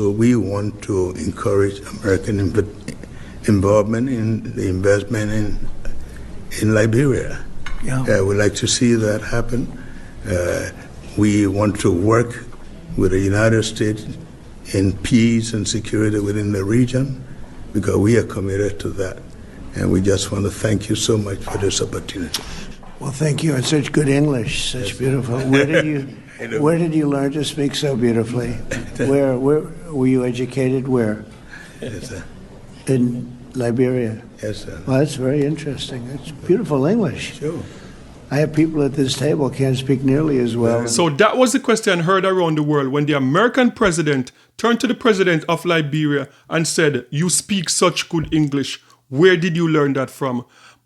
So we want to encourage American involvement in the investment in Liberia. Yeah. We'd like to see that happen. We want to work with the United States in peace and security within the region because we are committed to that. And we just want to thank you so much for this opportunity. Well, thank you. And such good English, such beautiful. Where did you learn to speak so beautifully? Where were you educated? Where? Yes, sir. In Liberia. Yes, sir. Well, that's very interesting. It's beautiful English. Sure. I have people at this table can't speak nearly as well. So that was the question heard around the world when the American president turned to the president of Liberia and said, "You speak such good English. Where did you learn that from?"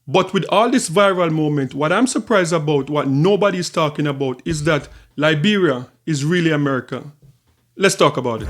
But with all this viral moment, what I'm surprised about, what nobody's talking about, is that Liberia is really America. Let's talk about it.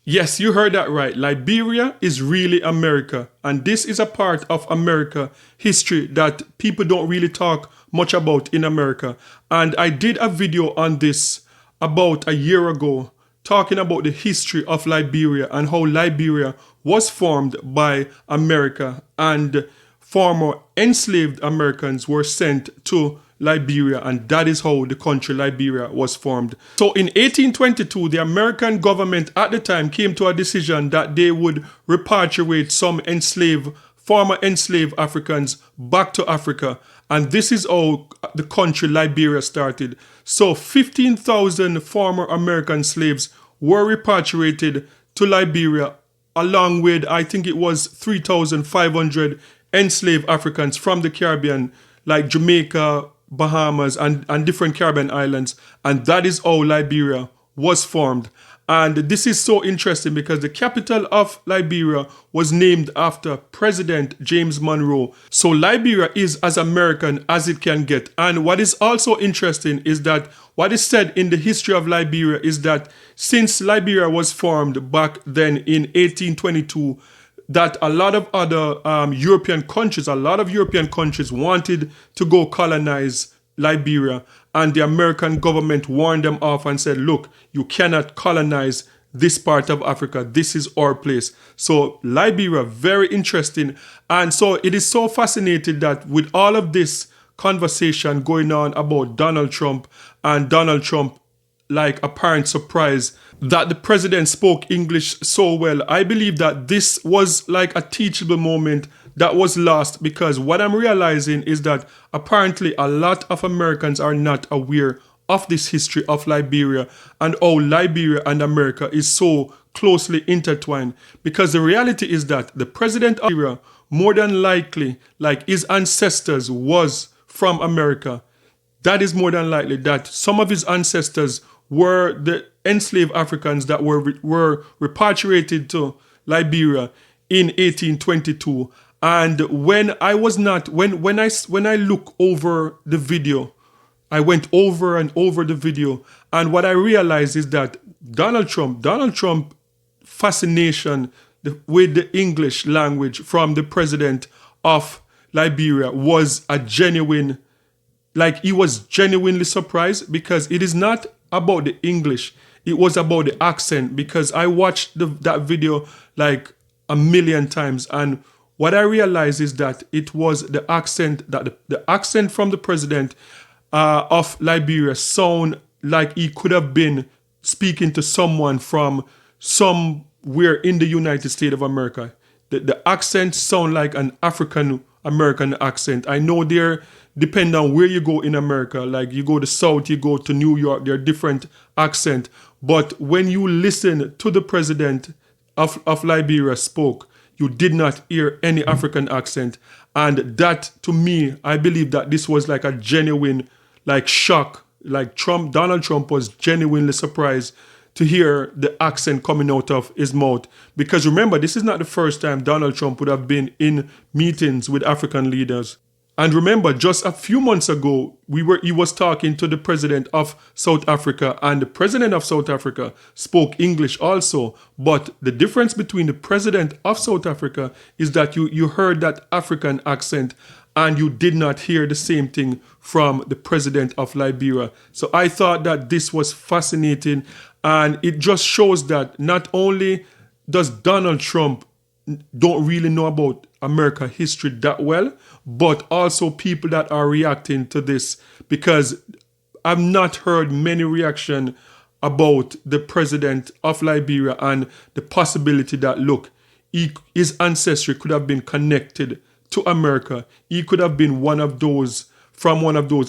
Yes, you heard that right. Liberia is really America. And this is a part of America history that people don't really talk much about in America. And I did a video on this about a year ago, talking about the history of Liberia and how Liberia was formed by America and former enslaved Americans were sent to Liberia, and that is how the country Liberia was formed. So in 1822, the American government at the time came to a decision that they would repatriate some former enslaved Africans back to Africa. And this is how the country Liberia started. So 15,000 former American slaves were repatriated to Liberia, along with, I think it was 3,500 enslaved Africans from the Caribbean, like Jamaica, Bahamas, and different Caribbean islands. And that is how Liberia was formed. And this is so interesting because the capital of Liberia was named after President James Monroe. So Liberia is as American as it can get. And what is also interesting is that what is said in the history of Liberia is that since Liberia was formed back then in 1822, that a lot of other European countries wanted to go colonize Liberia, and the American government warned them off and said, look, you cannot colonize this part of Africa. This is our place. So Liberia, very interesting. And so it is so fascinating that with all of this conversation going on about Donald Trump, and Donald Trump, like apparent surprise that the president spoke English so well, I believe that this was like a teachable moment that was lost, because what I'm realizing is that apparently a lot of Americans are not aware of this history of Liberia and how Liberia and America is so closely intertwined. Because the reality is that the president of Liberia, more than likely, like his ancestors was from America. That is more than likely that some of his ancestors were the enslaved Africans that were repatriated to Liberia in 1822. And when I look over the video, I went over and over the video, and what I realized is that Donald Trump fascination with the English language from the president of Liberia was a genuine, like he was genuinely surprised, because it is not about the English, it was about the accent, because I watched that video like a million times, and what I realized is that it was the accent, that the accent from the president of Liberia sound like he could have been speaking to someone from somewhere in the United States of America. The accent sound like an African American accent. I know there, depending on where you go in America, like you go to South, you go to New York, there are different accents. But when you listen to the president of Liberia spoke, you did not hear any African accent. And that, to me, I believe that this was like a genuine, like shock. Like Donald Trump was genuinely surprised to hear the accent coming out of his mouth. Because remember, this is not the first time Donald Trump would have been in meetings with African leaders. And remember, just a few months ago, he was talking to the president of South Africa, and the president of South Africa spoke English also. But the difference between the president of South Africa is that you heard that African accent, and you did not hear the same thing from the president of Liberia. So I thought that this was fascinating, and it just shows that not only does Donald Trump don't really know about American history that well, but also people that are reacting to this, because I've not heard many reaction about the president of Liberia and the possibility that, look, his ancestry could have been connected to America. He could have been one of those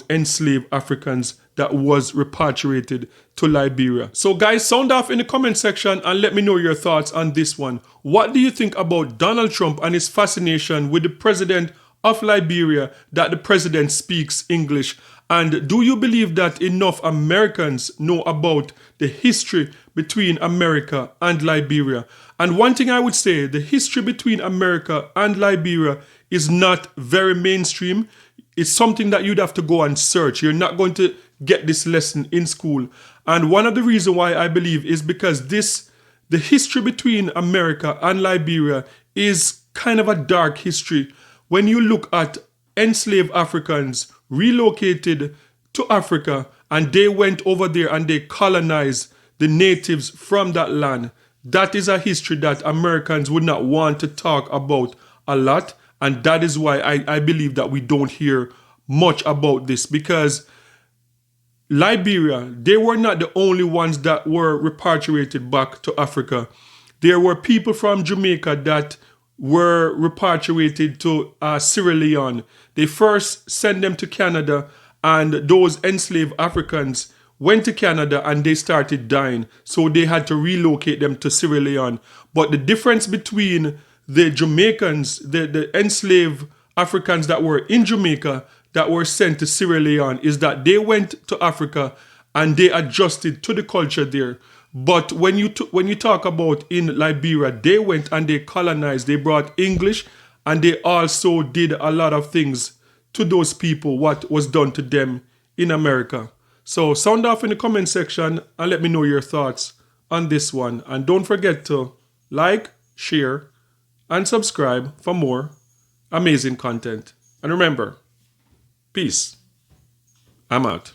enslaved Africans that was repatriated to Liberia. So guys, sound off in the comment section and let me know your thoughts on this one. What do you think about Donald Trump and his fascination with the president of Liberia, that the president speaks English? And do you believe that enough Americans know about the history between America and Liberia? And one thing I would say, the history between America and Liberia is not very mainstream. It's something that you'd have to go and search. You're not going to get this lesson in school. And one of the reasons why I believe is because the history between America and Liberia is kind of a dark history. When you look at enslaved Africans relocated to Africa and they went over there and they colonized the natives from that land, that is a history that Americans would not want to talk about a lot. And that is why I believe that we don't hear much about this, because Liberia, they were not the only ones that were repatriated back to Africa. There were people from Jamaica that were repatriated to Sierra Leone. They first sent them to Canada, and those enslaved Africans went to Canada and they started dying. So they had to relocate them to Sierra Leone. But the difference between the Jamaicans, the enslaved Africans that were in Jamaica that were sent to Sierra Leone, is that they went to Africa and they adjusted to the culture there. But when you talk about in Liberia, they went and they colonized, they brought English, and they also did a lot of things to those people, what was done to them in America. So sound off in the comment section and let me know your thoughts on this one. And don't forget to like, share, and subscribe for more amazing content. And remember, peace. I'm out.